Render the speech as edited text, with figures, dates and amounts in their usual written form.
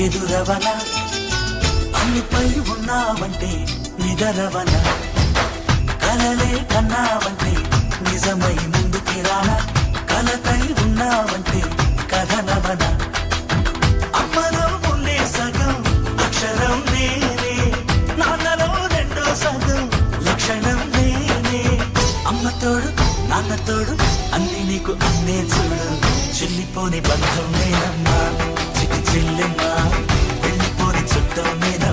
ఎదురవన అన్నిపై ఉన్నావంటే నిదరవన కలలే కన్నావంటే నిజమై ముందుకి రానా కలతై ఉన్నావంటే కథనవన అమ్మలో ఉండే సగం అక్షరం నేనే నాన్నలో రెండో సగం లక్షణం నేనే అమ్మ తోడు నాన్న తోడు అన్ని నీకు అన్నే చూడు చెల్లిపోని బంధం నేనమ్మా చిటి చెల్లెమ్మా వెళ్ళిపోని చుట్టం నేనమ్మా